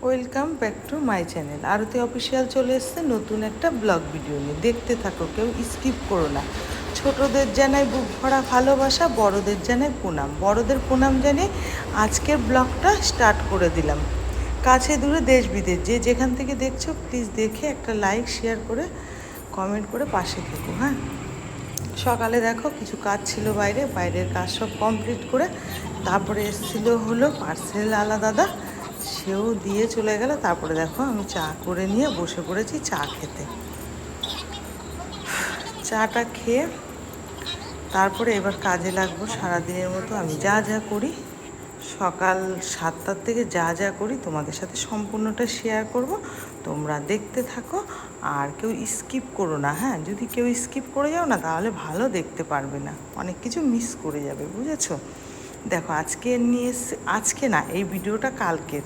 Welcome back to my channel. Arati official চলে এসছে নতুন একটা ব্লগ ভিডিও নিয়ে। দেখতে থাকো, কেউ স্কিপ করো না। ছোটদের জানাই বুক ভরা ভালোবাসা, বড়দের জানাই প্রণাম। বড়দের প্রণাম জানিয়ে আজকের ব্লগটা স্টার্ট করে দিলাম। কাছে দূরে দেশ বিদেশ যে যেখান থেকে দেখছো প্লিজ দেখে একটা লাইক শেয়ার করে কমেন্ট করে পাশে থেকো। হ্যাঁ, সকালে দেখো কিছু কাজ ছিল বাইরের কাজ সব কমপ্লিট করে তারপরে এসেছিলো হলো পার্সেল আলা দাদা, সেও দিয়ে চলে গেল। তারপরে দেখো আমি চা করে নিয়ে বসে পড়েছি চা খেতে। চাটা খেয়ে তারপরে এবার কাজে লাগবো। সারাদিনের মতো আমি যা যা করি সকাল 7টার থেকে যা যা করি তোমাদের সাথে সম্পূর্ণটা শেয়ার করব। তোমরা দেখতে থাকো আর কেউ স্কিপ করো না। হ্যাঁ, যদি কেউ স্কিপ করে যাও না তাহলে ভালো দেখতে পারবে না, অনেক কিছু মিস করে যাবে, বুঝেছো? দেখো আজকে নিয়ে আজকে না, এই ভিডিওটা কালকের,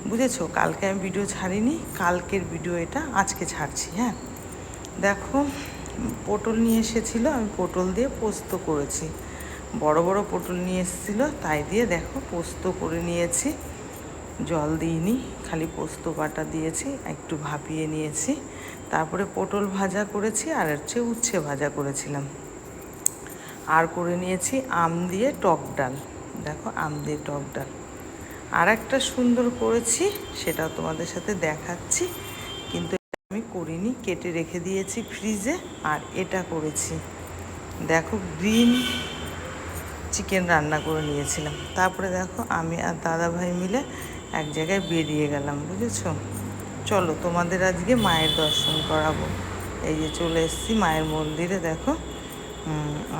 বুঝেছো? কালকে আমি ভিডিও ছাড়িনি, কালকের ভিডিও এটা আজকে ছাড়ছি। হ্যাঁ, দেখো পটল নিয়ে এসেছিলো, আমি পটল দিয়ে পোস্ত করেছি। বড় বড় পটল নিয়ে এসেছিলো, তাই দিয়ে দেখো পোস্ত করে নিয়েছি। জল দিইনি, খালি পোস্ত বাটা দিয়েছি, একটু ভাপিয়ে নিয়েছি। তারপরে পটল ভাজা করেছি আর হচ্ছে উচ্ছে ভাজা করেছিলাম। আর করে নিয়েছি আম দিয়ে টক ডাল। দেখো আম দিয়ে টক ডাল। আর একটা সুন্দর করেছি, সেটাও তোমাদের সাথে দেখাচ্ছি, কিন্তু আমি করিনি, কেটে রেখে দিয়েছি ফ্রিজে। আর এটা করেছি, দেখো গ্রিন চিকেন রান্না করে নিয়েছিলাম। তারপরে দেখো আমি আর দাদা ভাই মিলে এক জায়গায় বেরিয়ে গেলাম, বুঝেছো? চলো তোমাদের আজকে মায়ের দর্শন করাবো। এই যে চলে এসেছি মায়ের মন্দিরে, দেখো।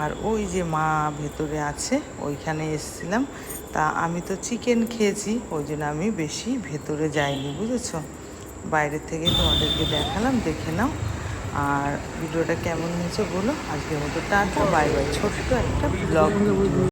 আর ওই যে মা ভেতরে আছে, ওইখানে এসেছিলাম। তা আমি তো চিকেন খেয়েছি, ওই জন্য আমি বেশি ভেতরে যাইনি, বুঝেছো? বাইরে থেকে তোমাদেরকে দেখালাম, দেখে নাও। আর ভিডিওটা কেমন হয়েছে বলো। আজকের মতো টাটা, বাই বাই। ছোট্ট একটা ব্লগ।